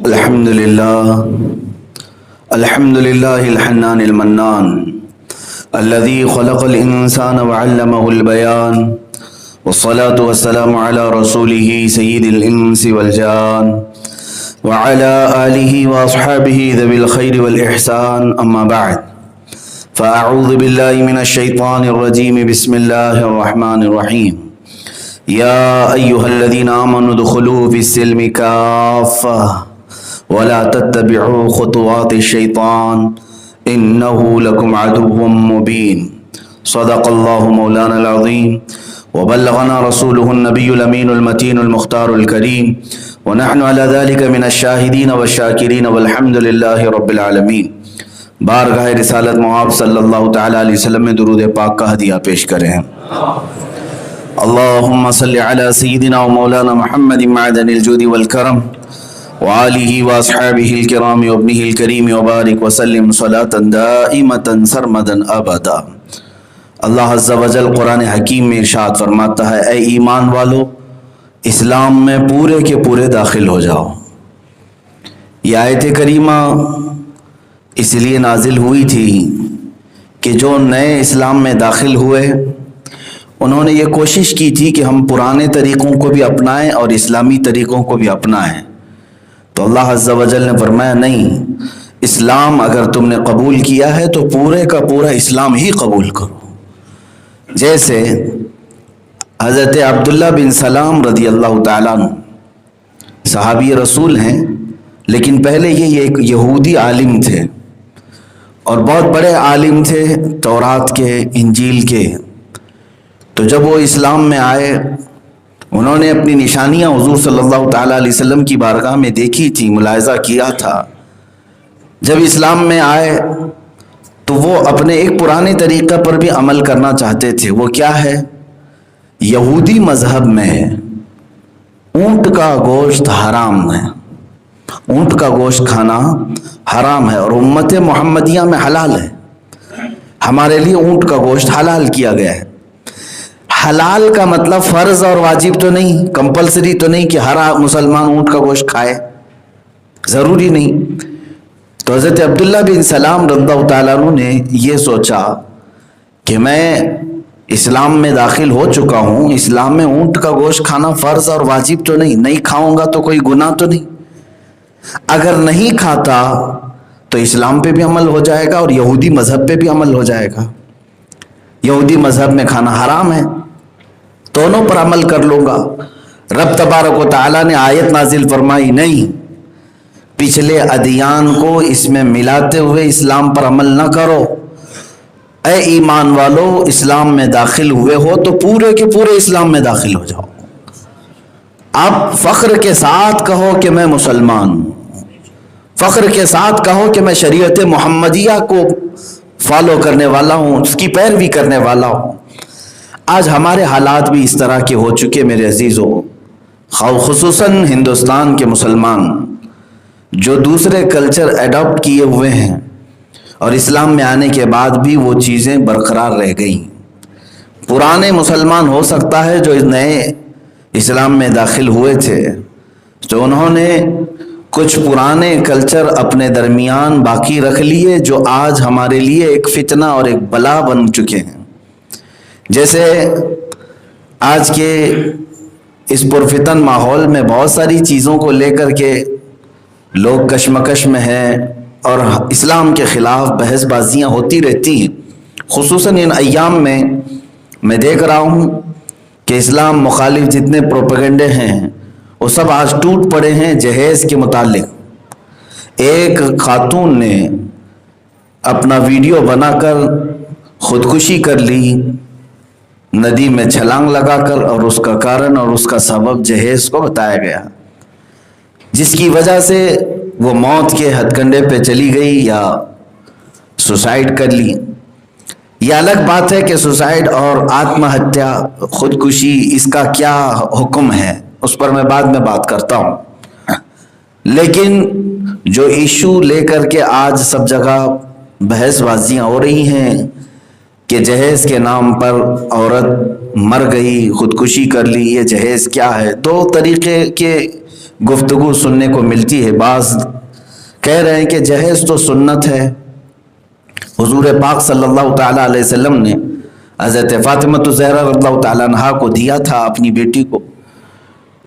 الحمد لله الحنان المنان الذي خلق الإنسان وعلمه البيان، والصلاة والسلام على رسوله سيد الإنس والجان وعلى آله وأصحابه ذوي الخير والإحسان، أما بعد، فأعوذ بالله من الشيطان الرجيم. بسم الله الرحمن الرحيم. يا أيها الذين آمنوا ادخلوا في السلم كافة ولا تتبعوا خطوات الشيطان إنه لكم عدو مبين. صدق الله مولانا العظيم وبلغنا رسوله النبي الأمين المتين المختار الكريم، ونحن على ذلك من الشاهدين والشاكرين والحمد لله رب العالمين. بارگاہ رسالت معاب صلی اللہ تعالیٰ علیہ وسلم میں درود پاک کا ہدیہ پیش کریں. اللہم صلی علی سیدنا و مولانا محمد معدن الجود والکرم وآلہ واصحابہ الکرام وابنہ الکریم وبارک وسلم صلاة دائمة سرمدا ابدا. اللہ عز و جل قرآن حکیم میں ارشاد فرماتا ہے، اے ایمان والو، اسلام میں پورے کے پورے داخل ہو جاؤ. یہ آیت کریمہ اس لیے نازل ہوئی تھی کہ جو نئے اسلام میں داخل ہوئے انہوں نے یہ کوشش کی تھی کہ ہم پرانے طریقوں کو بھی اپنائیں اور اسلامی طریقوں کو بھی اپنائیں. تو اللہ عز و جل نے فرمایا نہیں، اسلام اگر تم نے قبول کیا ہے تو پورے کا پورا اسلام ہی قبول کرو. جیسے حضرت عبداللہ بن سلام رضی اللہ تعالیٰ عنہ صحابی رسول ہیں، لیکن پہلے یہ ایک یہودی عالم تھے اور بہت بڑے عالم تھے تورات کے، انجیل کے. تو جب وہ اسلام میں آئے انہوں نے اپنی نشانیاں حضور صلی اللہ تعالیٰ علیہ وسلم کی بارگاہ میں دیکھی تھی، ملاحظہ کیا تھا. جب اسلام میں آئے تو وہ اپنے ایک پرانے طریقہ پر بھی عمل کرنا چاہتے تھے. وہ کیا ہے؟ یہودی مذہب میں اونٹ کا گوشت حرام ہے، اونٹ کا گوشت کھانا حرام ہے، اور امت محمدیہ میں حلال ہے. ہمارے لیے اونٹ کا گوشت حلال کیا گیا ہے. حلال کا مطلب فرض اور واجب تو نہیں، کمپلسری تو نہیں کہ ہر مسلمان اونٹ کا گوشت کھائے، ضروری نہیں. تو حضرت عبداللہ بن سلام رضی اللہ تعالیٰ عنہ نے یہ سوچا کہ میں اسلام میں داخل ہو چکا ہوں، اسلام میں اونٹ کا گوشت کھانا فرض اور واجب تو نہیں کھاؤں گا تو کوئی گناہ تو نہیں. اگر نہیں کھاتا تو اسلام پہ بھی عمل ہو جائے گا اور یہودی مذہب پہ بھی عمل ہو جائے گا. یہودی مذہب میں کھانا حرام ہے، دونوں پر عمل کر لوں گا. رب تبارک و تعالیٰ نے آیت نازل فرمائی، نہیں، پچھلے ادیان کو اس میں ملاتے ہوئے اسلام پر عمل نہ کرو. اے ایمان والو، اسلام میں داخل ہوئے ہو تو پورے کے پورے اسلام میں داخل ہو جاؤ. آپ فخر کے ساتھ کہو کہ میں مسلمان ہوں، فخر کے ساتھ کہو کہ میں شریعت محمدیہ کو فالو کرنے والا ہوں، اس کی پیروی کرنے والا ہوں. آج ہمارے حالات بھی اس طرح کے ہو چکے میرے عزیزوں، خصوصاً ہندوستان کے مسلمان جو دوسرے کلچر ایڈاپٹ کیے ہوئے ہیں اور اسلام میں آنے کے بعد بھی وہ چیزیں برقرار رہ گئیں. پرانے مسلمان ہو سکتا ہے جو نئے اسلام میں داخل ہوئے تھے تو انہوں نے کچھ پرانے کلچر اپنے درمیان باقی رکھ لیے جو آج ہمارے لیے ایک فتنہ اور ایک بلا بن چکے ہیں. جیسے آج کے اس پرفتن ماحول میں بہت ساری چیزوں کو لے کر کے لوگ کشمکش میں ہیں اور اسلام کے خلاف بحث بازیاں ہوتی رہتی ہیں. خصوصاً ان ایام میں دیکھ رہا ہوں کہ اسلام مخالف جتنے پروپیگنڈے ہیں وہ سب آج ٹوٹ پڑے ہیں جہیز کے متعلق. ایک خاتون نے اپنا ویڈیو بنا کر خودکشی کر لی ندی میں چھلانگ لگا کر، اور اس کا کارن اور اس کا سبب جہیز کو بتایا گیا، جس کی وجہ سے وہ موت کے ہتھ کنڈے پہ چلی گئی یا سوسائڈ کر لی. یہ الگ بات ہے کہ سوسائڈ اور آتم ہتیا، خودکشی، اس کا کیا حکم ہے، اس پر میں بعد میں بات کرتا ہوں. لیکن جو ایشو لے کر کے آج سب جگہ بحث بازیاں ہو رہی ہیں کہ جہیز کے نام پر عورت مر گئی، خودکشی کر لی، یہ جہیز کیا ہے؟ دو طریقے کے گفتگو سننے کو ملتی ہے. بعض کہہ رہے ہیں کہ جہیز تو سنت ہے. حضور پاک صلی اللہ تعالیٰ علیہ وسلم نے حضرت فاطمہ الزہرا رضی اللہ تعالیٰ عنہا کو دیا تھا اپنی بیٹی کو،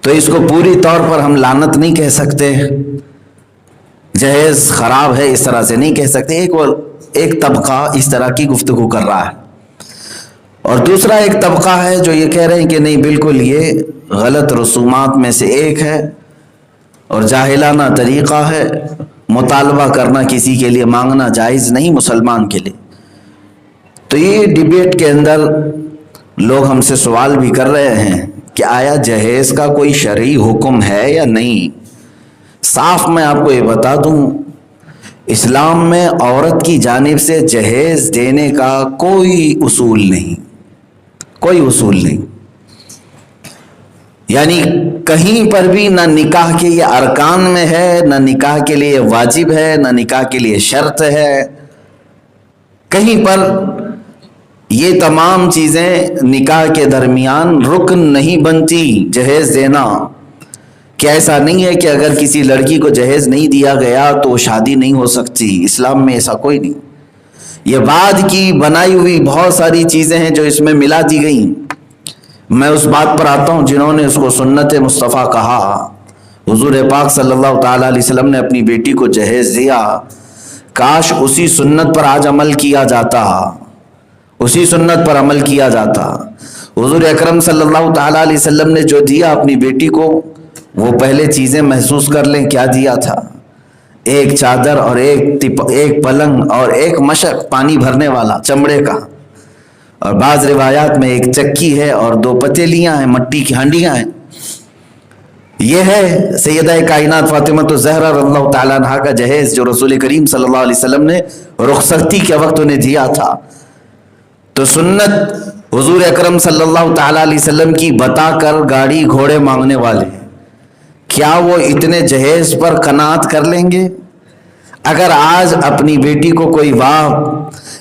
تو اس کو پوری طور پر ہم لعنت نہیں کہہ سکتے، جہیز خراب ہے اس طرح سے نہیں کہہ سکتے. ایک طبقہ اس طرح کی گفتگو کر رہا ہے، اور دوسرا ایک طبقہ ہے جو یہ کہہ رہے ہیں کہ نہیں، بالکل یہ غلط رسومات میں سے ایک ہے اور جاہلانہ طریقہ ہے. مطالبہ کرنا کسی کے لیے، مانگنا جائز نہیں مسلمان کے لیے. تو یہ ڈیبیٹ کے اندر لوگ ہم سے سوال بھی کر رہے ہیں کہ آیا جہیز کا کوئی شرعی حکم ہے یا نہیں. صاف میں آپ کو یہ بتا دوں، اسلام میں عورت کی جانب سے جہیز دینے کا کوئی اصول نہیں، کوئی اصول نہیں. یعنی کہیں پر بھی نہ نکاح کے یہ ارکان میں ہے، نہ نکاح کے لیے واجب ہے، نہ نکاح کے لیے شرط ہے. کہیں پر یہ تمام چیزیں نکاح کے درمیان رکن نہیں بنتی جہیز دینا. کہ ایسا نہیں ہے کہ اگر کسی لڑکی کو جہیز نہیں دیا گیا تو وہ شادی نہیں ہو سکتی. اسلام میں ایسا کوئی نہیں. یہ بعد کی بنائی ہوئی بہت ساری چیزیں ہیں جو اس میں ملا دی گئیں. میں اس بات پر آتا ہوں جنہوں نے اس کو سنت مصطفیٰ کہا. حضور پاک صلی اللہ تعالیٰ علیہ وسلم نے اپنی بیٹی کو جہیز دیا. کاش اسی سنت پر آج عمل کیا جاتا، اسی سنت پر عمل کیا جاتا. حضور اکرم صلی اللہ تعالیٰ علیہ وسلم نے جو دیا اپنی بیٹی کو، وہ پہلے چیزیں محسوس کر لیں کیا دیا تھا. ایک چادر اور ایک پلنگ اور ایک مشق پانی بھرنے والا چمڑے کا، اور بعض روایات میں ایک چکی ہے اور 2 پتیلیاں ہیں، مٹی کی ہانڈیاں ہیں. یہ ہے سیدہ کائنات فاطمہ الزہرا رضی اللہ تعالیٰ عنہا کا جہیز جو رسول کریم صلی اللہ علیہ وسلم نے رخصتی کے وقت انہیں دیا تھا. تو سنت حضور اکرم صلی اللہ تعالیٰ علیہ وسلم کی بتا کر گاڑی گھوڑے مانگنے والے، کیا وہ اتنے جہیز پر قناعت کر لیں گے؟ اگر آج اپنی بیٹی کو کوئی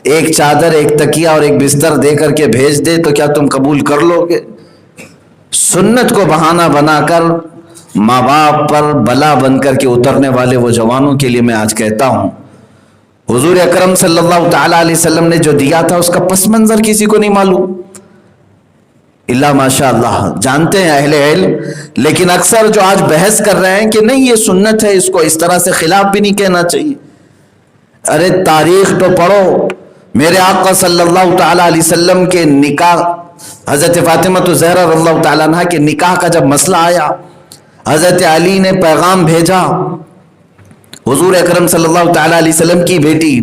ایک چادر، ایک تکیہ اور ایک بستر دے کر کے بھیج دے تو کیا تم قبول کر لو گے؟ سنت کو بہانہ بنا کر ماں باپ پر بلا بن کر کے اترنے والے وہ جوانوں کے لیے میں آج کہتا ہوں، حضور اکرم صلی اللہ تعالیٰ علیہ وسلم نے جو دیا تھا اس کا پس منظر کسی کو نہیں معلوم، اللہ ماشاء اللہ جانتے ہیں اہل علم. لیکن اکثر جو آج بحث کر رہے ہیں کہ نہیں یہ سنت ہے، اس کو اس طرح سے خلاف بھی نہیں کہنا چاہیے. ارے تاریخ تو پڑھو. میرے آقا صلی اللہ تعالیٰ علیہ وسلم کے نکاح، حضرت فاطمہ الزہرا رضی اللہ تعالیٰ عنہ کے نکاح کا جب مسئلہ آیا، حضرت علی نے پیغام بھیجا حضور اکرم صلی اللہ تعالیٰ علیہ وسلم کی بیٹی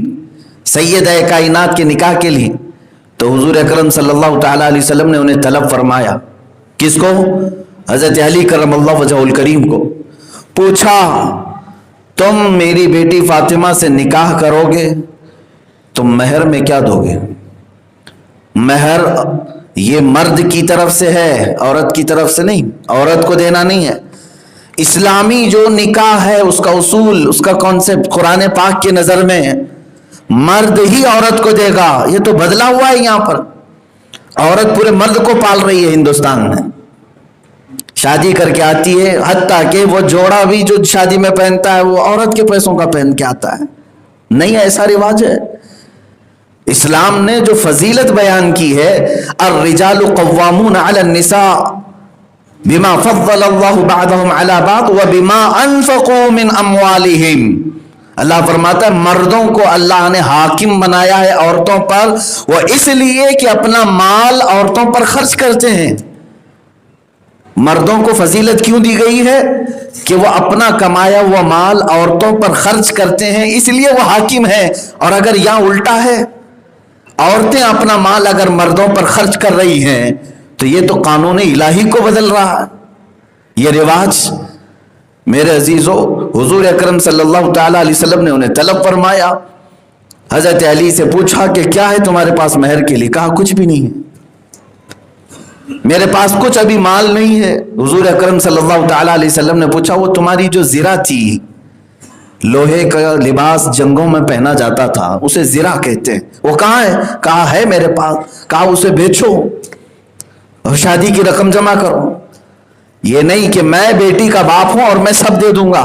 سیدہ کائنات کے نکاح کے لیے. تو حضور اکرم صلی اللہ تعالیٰ علیہ وسلم نے انہیں طلب فرمایا. کس کو؟ حضرت علی کرم اللہ وجہہ الکریم کو. پوچھا تم میری بیٹی فاطمہ سے نکاح کرو گے تم مہر میں کیا دو گے؟ مہر یہ مرد کی طرف سے ہے، عورت کی طرف سے نہیں، عورت کو دینا نہیں ہے. اسلامی جو نکاح ہے اس کا اصول، اس کا کانسیپٹ قرآن پاک کی نظر میں مرد ہی عورت کو دے گا. یہ تو بدلا ہوا ہے. یہاں پر عورت پورے مرد کو پال رہی ہے. ہندوستان میں شادی کر کے آتی ہے، حتیٰ کہ وہ جوڑا بھی جو شادی میں پہنتا ہے وہ عورت کے پیسوں کا پہن کے آتا ہے. نہیں ایسا رواج ہے. اسلام نے جو فضیلت بیان کی ہے، الرجال قوامون علی النساء بما فضل اللہ بعضهم علی بعض وبما انفقوا من اموالہم. اللہ فرماتا ہے مردوں کو اللہ نے حاکم بنایا ہے عورتوں پر، وہ اس لیے کہ اپنا مال عورتوں پر خرچ کرتے ہیں. مردوں کو فضیلت کیوں دی گئی ہے؟ کہ وہ اپنا کمایا ہوا مال عورتوں پر خرچ کرتے ہیں، اس لیے وہ حاکم ہے. اور اگر یہاں الٹا ہے، عورتیں اپنا مال اگر مردوں پر خرچ کر رہی ہیں تو یہ تو قانون الہی کو بدل رہا ہے. یہ رواج میرے عزیزو، حضور اکرم صلی اللہ تعالیٰ علیہ وسلم نے انہیں طلب فرمایا. حضرت علی سے پوچھا کہ کیا ہے تمہارے پاس مہر کے لیے؟ کہا کچھ بھی نہیں ہے، میرے پاس کچھ ابھی مال نہیں ہے. حضور اکرم صلی اللہ تعالیٰ علیہ وسلم نے پوچھا وہ تمہاری جو زرہ تھی، لوہے کا لباس جنگوں میں پہنا جاتا تھا، اسے زرہ کہتے ہیں، وہ کہاں ہے؟ کہا ہے میرے پاس. کہا اسے بیچو اور شادی کی رقم جمع کرو. یہ نہیں کہ میں بیٹی کا باپ ہوں اور میں سب دے دوں گا.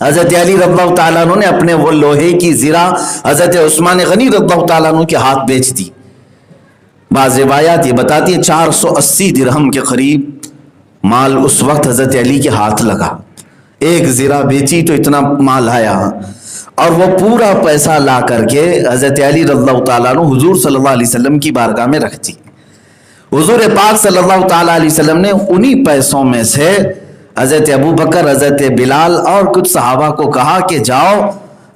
حضرت علی رضی اللہ تعالیٰ عنہ نے اپنے وہ لوہے کی زرہ حضرت عثمان غنی رضی اللہ تعالیٰ عنہ کے ہاتھ بیچ دی. بعض روایات یہ بتاتی ہے 480 درہم کے قریب مال اس وقت حضرت علی کے ہاتھ لگا. ایک زرہ بیچی تو اتنا مال آیا، اور وہ پورا پیسہ لا کر کے حضرت علی رضی اللہ تعالیٰ عنہ حضور صلی اللہ علیہ وسلم کی بارگاہ میں رکھ دی. حضور پاک صلی اللہ تعالیٰ علیہ وسلم نے انہی پیسوں میں سے حضرت ابو بکر، حضرت بلال اور کچھ صحابہ کو کہا کہ جاؤ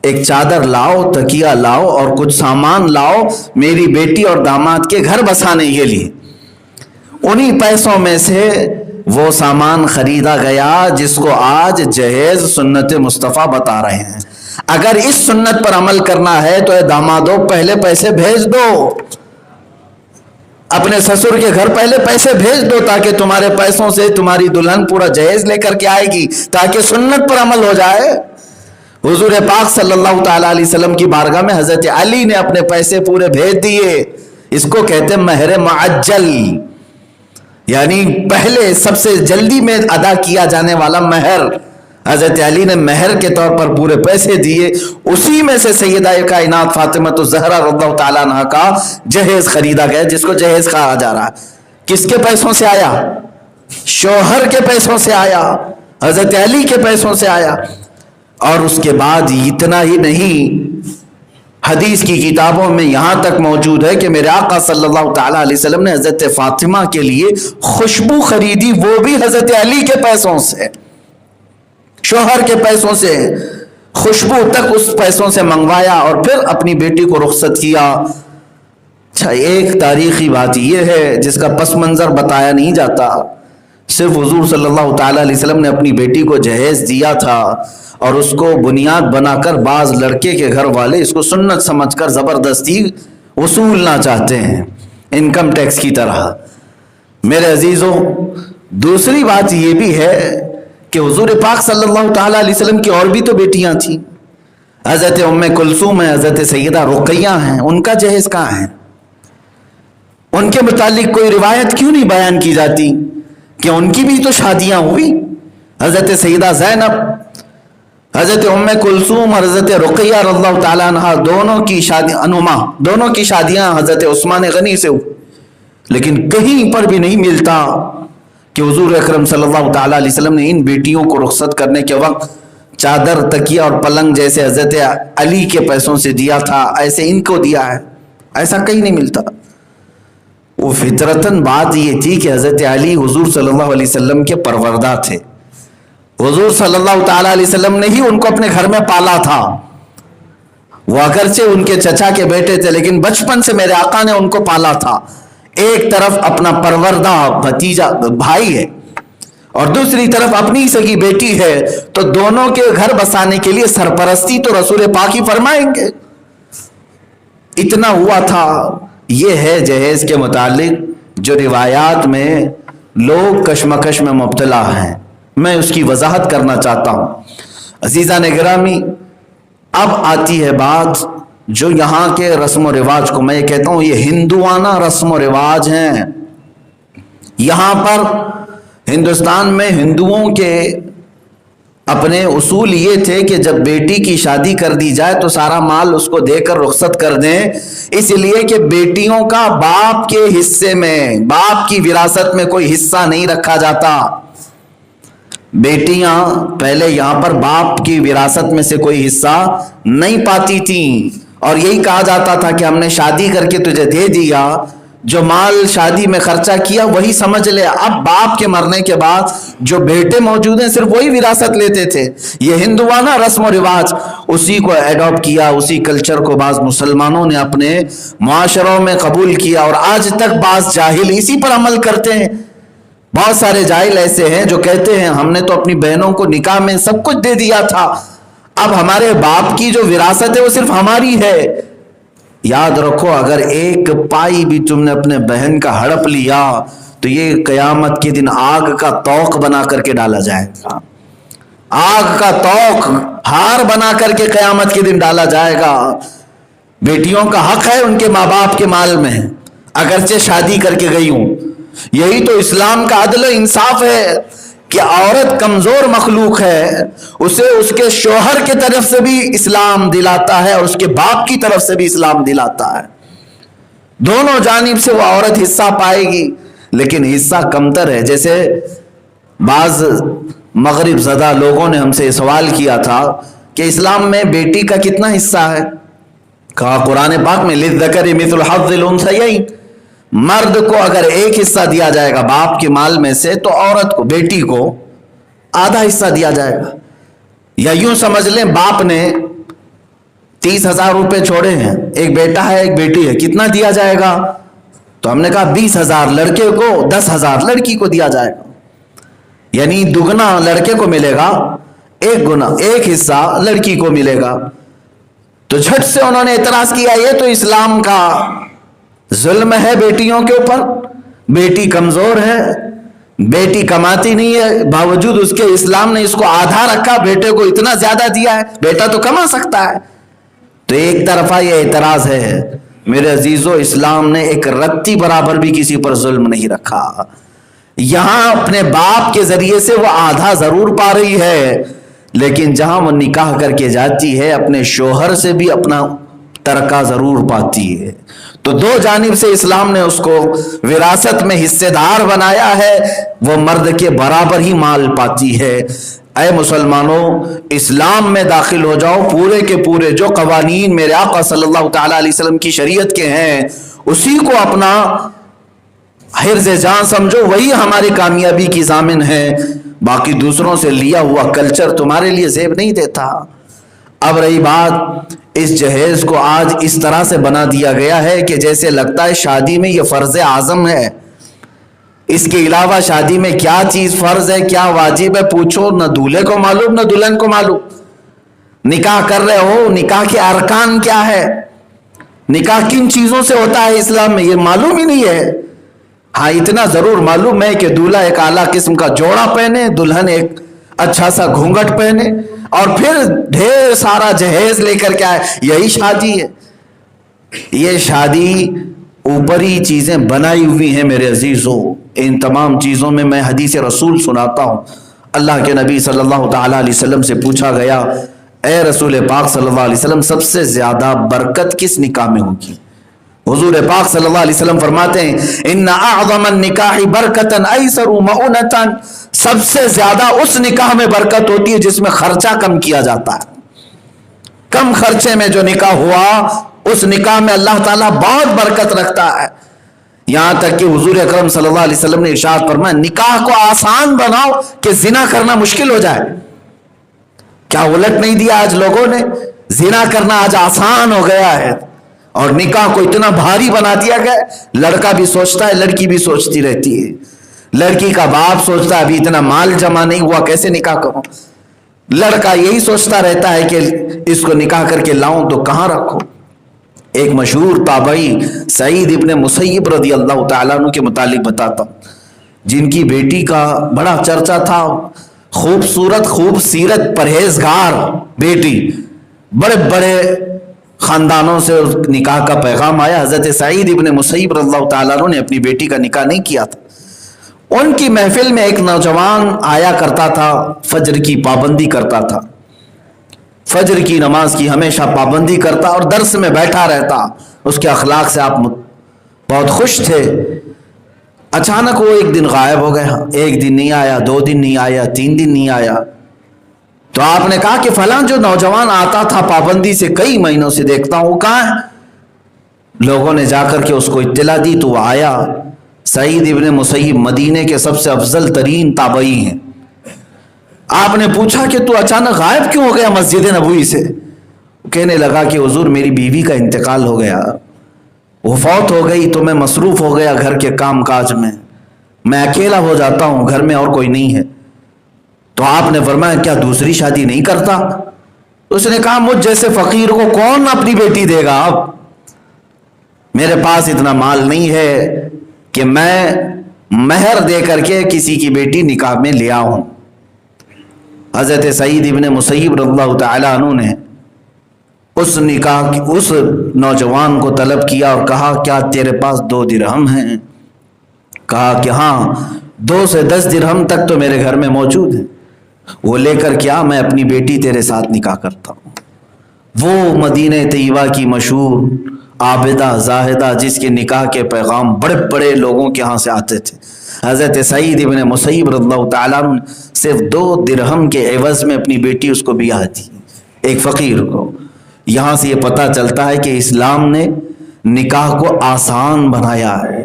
ایک چادر لاؤ، تکیہ لاؤ اور کچھ سامان لاؤ میری بیٹی اور داماد کے گھر بسانے کے لیے. انہی پیسوں میں سے وہ سامان خریدا گیا جس کو آج جہیز سنت مصطفیٰ بتا رہے ہیں. اگر اس سنت پر عمل کرنا ہے تو اے دامادو پہلے پیسے بھیج دو، اپنے سسر کے گھر پہلے پیسے بھیج دو تاکہ تمہارے پیسوں سے تمہاری دلہن پورا جہیز لے کر کے آئے گی، تاکہ سنت پر عمل ہو جائے. حضور پاک صلی اللہ تعالیٰ علیہ وسلم کی بارگاہ میں حضرت علی نے اپنے پیسے پورے بھیج دیے. اس کو کہتے ہیں مہر معجل، یعنی پہلے سب سے جلدی میں ادا کیا جانے والا مہر. حضرت علی نے مہر کے طور پر پورے پیسے دیے. اسی میں سے سیدہ کائنات فاطمہ الزہرا رضی اللہ تعالیٰ عنہ کا جہیز خریدا گیا، جس کو جہیز کہا جا رہا ہے. کس کے پیسوں سے آیا؟ شوہر کے پیسوں سے آیا، حضرت علی کے پیسوں سے آیا. اور اس کے بعد اتنا ہی نہیں، حدیث کی کتابوں میں یہاں تک موجود ہے کہ میرے آقا صلی اللہ تعالیٰ علیہ وسلم نے حضرت فاطمہ کے لیے خوشبو خریدی، وہ بھی حضرت علی کے پیسوں سے، شوہر کے پیسوں سے. خوشبو تک اس پیسوں سے منگوایا اور پھر اپنی بیٹی کو رخصت کیا. اچھا، ایک تاریخی بات یہ ہے جس کا پس منظر بتایا نہیں جاتا. صرف حضور صلی اللہ تعالیٰ علیہ وسلم نے اپنی بیٹی کو جہیز دیا تھا اور اس کو بنیاد بنا کر بعض لڑکے کے گھر والے اس کو سنت سمجھ کر زبردستی وصولنا چاہتے ہیں، انکم ٹیکس کی طرح. میرے عزیزوں، دوسری بات یہ بھی ہے کہ حضور پاک صلی اللہ تعالیٰ علیہ وسلم کی اور بھی تو بیٹیاں تھیں. حضرت ام کلثوم ہیں، حضرت سیدہ رقیہ ہیں، ان کا جہیز کہاں ہے؟ ان کے متعلق کوئی روایت کیوں نہیں بیان کی جاتی کہ ان کی بھی تو شادیاں ہوئی؟ حضرت سیدہ زینب، حضرت ام کلثوم اور حضرت رقیہ رضی اللہ تعالیٰ عنہ دونوں کی شادیاں حضرت عثمان غنی سے ہوئی. لیکن کہیں پر بھی نہیں ملتا کہ حضور اکرم صلی اللہ تعالیٰ علیہ وسلم نے ان بیٹیوں کو رخصت کرنے کے وقت چادر، تکیہ اور پلنگ جیسے حضرت علی کے پیسوں سے دیا تھا ایسے ان کو دیا ہے. ایسا کہیں نہیں ملتا. وہ فطرتاً بات یہ تھی کہ حضرت علی حضور صلی اللہ علیہ وسلم کے پروردہ تھے. حضور صلی اللہ تعالیٰ علیہ وسلم نے ہی ان کو اپنے گھر میں پالا تھا. وہ اگرچہ ان کے چچا کے بیٹے تھے لیکن بچپن سے میرے آقا نے ان کو پالا تھا. ایک طرف اپنا پروردہ بھتیجا بھائی ہے اور دوسری طرف اپنی سگی بیٹی ہے، تو دونوں کے گھر بسانے کے لیے سرپرستی تو رسول پاک ہی فرمائیں گے. اتنا ہوا تھا. یہ ہے جہیز کے متعلق جو روایات میں لوگ کشمکش میں مبتلا ہیں. میں اس کی وضاحت کرنا چاہتا ہوں. عزیزان گرامی، اب آتی ہے بات جو یہاں کے رسم و رواج کو میں کہتا ہوں یہ ہندوانہ رسم و رواج ہیں. یہاں پر ہندوستان میں ہندوؤں کے اپنے اصول یہ تھے کہ جب بیٹی کی شادی کر دی جائے تو سارا مال اس کو دے کر رخصت کر دیں، اس لیے کہ بیٹیوں کا باپ کے حصے میں، باپ کی وراثت میں کوئی حصہ نہیں رکھا جاتا. بیٹیاں پہلے یہاں پر باپ کی وراثت میں سے کوئی حصہ نہیں پاتی تھیں، اور یہی کہا جاتا تھا کہ ہم نے شادی کر کے تجھے دے دیا، جو مال شادی میں خرچہ کیا وہی سمجھ لے. اب باپ کے مرنے کے بعد جو بیٹے موجود ہیں صرف وہی وراثت لیتے تھے. یہ ہندوانہ رسم و رواج، اسی کو ایڈاپٹ کیا، اسی کلچر کو بعض مسلمانوں نے اپنے معاشروں میں قبول کیا، اور آج تک بعض جاہل اسی پر عمل کرتے ہیں. بہت سارے جاہل ایسے ہیں جو کہتے ہیں ہم نے تو اپنی بہنوں کو نکاح میں سب کچھ دے دیا تھا، اب ہمارے باپ کی جو وراثت ہے وہ صرف ہماری ہے. یاد رکھو، اگر ایک پائی بھی تم نے اپنے بہن کا ہڑپ لیا تو یہ قیامت کے دن آگ کا توق بنا کر کے ڈالا جائے گا. آگ کا توق ہار بنا کر کے قیامت کے دن ڈالا جائے گا. بیٹیوں کا حق ہے ان کے ماں باپ کے مال میں، اگرچہ شادی کر کے گئی ہوں. یہی تو اسلام کا عدل و انصاف ہے کہ عورت کمزور مخلوق ہے، اسے اس کے شوہر کی طرف سے بھی اسلام دلاتا ہے اور اس کے باپ کی طرف سے بھی اسلام دلاتا ہے، دونوں جانب سے وہ عورت حصہ پائے گی، لیکن حصہ کمتر ہے۔ جیسے بعض مغرب زدہ لوگوں نے ہم سے سوال کیا تھا کہ اسلام میں بیٹی کا کتنا حصہ ہے؟ کہا قرآن پاک میں للذکر مثل حظ الانثیین، مرد کو اگر ایک حصہ دیا جائے گا باپ کے مال میں سے تو عورت کو، بیٹی کو آدھا حصہ دیا جائے گا۔ یا یوں سمجھ لیں باپ نے 30,000 روپے چھوڑے ہیں، ایک بیٹا ہے ایک بیٹی ہے، کتنا دیا جائے گا؟ تو ہم نے کہا 20,000 لڑکے کو، 10,000 لڑکی کو دیا جائے گا، یعنی دگنا لڑکے کو ملے گا، ایک حصہ لڑکی کو ملے گا۔ تو جھٹ سے انہوں نے اعتراض کیا یہ تو اسلام کا ظلم ہے بیٹیوں کے اوپر، بیٹی کمزور ہے، بیٹی کماتی نہیں ہے، باوجود اس کے اسلام نے اس کو آدھا رکھا، بیٹے کو اتنا زیادہ دیا ہے، بیٹا تو کما سکتا ہے۔ تو ایک طرفہ یہ اعتراض ہے۔ میرے عزیزو، اسلام نے ایک رتی برابر بھی کسی پر ظلم نہیں رکھا۔ یہاں اپنے باپ کے ذریعے سے وہ آدھا ضرور پا رہی ہے، لیکن جہاں وہ نکاح کر کے جاتی ہے اپنے شوہر سے بھی اپنا ترکہ ضرور پاتی ہے۔ تو دو جانب سے اسلام نے اس کو وراثت میں حصے دار بنایا ہے، وہ مرد کے برابر ہی مال پاتی ہے۔ اے مسلمانوں، اسلام میں داخل ہو جاؤ، پورے کے پورے جو قوانین میرے آقا صلی اللہ تعالی علیہ وسلم کی شریعت کے ہیں اسی کو اپنا حرز جان سمجھو، وہی ہماری کامیابی کی ضامن ہے۔ باقی دوسروں سے لیا ہوا کلچر تمہارے لیے زیب نہیں دیتا۔ اب رہی بات، اس جہیز کو آج اس طرح سے بنا دیا گیا ہے کہ جیسے لگتا ہے شادی میں یہ فرض اعظم ہے، اس کے علاوہ شادی میں کیا چیز فرض ہے کیا واجب ہے پوچھو نہ دولہے کو معلوم نہ دلہن کو معلوم۔ نکاح کر رہے ہو، نکاح کے ارکان کیا ہے، نکاح کن چیزوں سے ہوتا ہے اسلام میں، یہ معلوم ہی نہیں ہے۔ ہاں اتنا ضرور معلوم ہے کہ دولہا ایک اعلیٰ قسم کا جوڑا پہنے، دلہن ایک اچھا سا گھونگھٹ پہنے، اور پھر ڈھیر سارا جہیز لے کر کے آئے، یہی شادی ہے۔ یہ شادی اوپری چیزیں بنائی ہوئی ہیں میرے عزیزو۔ ان تمام چیزوں میں میں حدیث رسول سناتا ہوں۔ اللہ کے نبی صلی اللہ تعالی علیہ وسلم سے پوچھا گیا، اے رسول پاک صلی اللہ علیہ وسلم، سب سے زیادہ برکت کس نکاح میں ہوگی؟ حضور پاک صلی اللہ علیہ وسلم فرماتے ہیں، ان اعظم النکاح برکتا ایسر مؤنتا، سب سے زیادہ اس نکاح میں برکت ہوتی ہے جس میں خرچہ کم کیا جاتا ہے۔ کم خرچے میں جو نکاح ہوا اس نکاح میں اللہ تعالیٰ بہت برکت رکھتا ہے۔ یہاں تک کہ حضور اکرم صلی اللہ علیہ وسلم نے ارشاد فرمایا، نکاح کو آسان بناؤ کہ زنا کرنا مشکل ہو جائے۔ کیا الٹ نہیں دیا آج لوگوں نے؟ زنا کرنا آج آسان ہو گیا ہے اور نکاح کو اتنا بھاری بنا دیا گیا، لڑکا بھی سوچتا ہے لڑکی بھی سوچتی رہتی ہے، لڑکی کا باپ سوچتا ہے ابھی اتنا مال جمع نہیں ہوا کیسے نکاح کروں، لڑکا یہی سوچتا رہتا ہے کہ اس کو نکاح کر کے لاؤں تو کہاں رکھوں۔ ایک مشہور تابعی سعید ابن مسیب رضی اللہ تعالیٰ عنہ کے متعلق بتاتا ہوں، جن کی بیٹی کا بڑا چرچا تھا، خوبصورت خوب سیرت پرہیزگار بیٹی، بڑے بڑے خاندانوں سے نکاح کا پیغام آیا۔ حضرت سعید ابن مسیب رضی اللہ تعالیٰ عنہ نے اپنی بیٹی کا نکاح نہیں کیا تھا۔ ان کی محفل میں ایک نوجوان آیا کرتا تھا، فجر کی پابندی کرتا تھا، فجر کی نماز کی ہمیشہ پابندی کرتا اور درس میں بیٹھا رہتا، اس کے اخلاق سے آپ بہت خوش تھے۔ اچانک وہ ایک دن غائب ہو گیا، ایک دن نہیں آیا، 2 دن نہیں آیا، 3 دن نہیں آیا۔ تو آپ نے کہا کہ فلاں جو نوجوان آتا تھا پابندی سے کئی مہینوں سے دیکھتا ہوں، کہاں ہے؟ لوگوں نے جا کر کے اس کو اطلاع دی تو وہ آیا۔ سعید ابن مسیب مدینے کے سب سے افضل ترین تابعی ہیں۔ آپ نے پوچھا کہ تو اچانک غائب کیوں ہو گیا مسجد نبوی سے؟ کہنے لگا کہ حضور میری بیوی کا انتقال ہو گیا، وہ فوت ہو گئی تو میں مصروف ہو گیا گھر کے کام کاج میں اکیلا ہو جاتا ہوں، گھر میں اور کوئی نہیں ہے۔ تو آپ نے فرمایا کیا دوسری شادی نہیں کرتا؟ اس نے کہا مجھ جیسے فقیر کو کون اپنی بیٹی دے گا، اب میرے پاس اتنا مال نہیں ہے کہ میں مہر دے کر کے کسی کی بیٹی نکاح میں لے آؤں۔ حضرت سعید ابن مسیب رضی اللہ تعالیٰ عنہ نے اس نوجوان کو طلب کیا اور کہا کیا تیرے پاس 2 درہم ہیں؟ کہا کہ ہاں 2 سے 10 درہم تک تو میرے گھر میں موجود ہے، وہ لے کر کیا میں اپنی بیٹی تیرے ساتھ نکاح کرتا ہوں۔ وہ مدینہ طیبہ کی مشہور عابدہ زاہدہ جس کے نکاح کے پیغام بڑے بڑے لوگوں کے ہاں سے آتے تھے، حضرت سعید ابن مسیب رضی اللہ تعالیٰ عنہ صرف 2 درہم کے عوض میں اپنی بیٹی اس کو بیاہ دی، ایک فقیر کو۔ یہاں سے یہ پتہ چلتا ہے کہ اسلام نے نکاح کو آسان بنایا ہے۔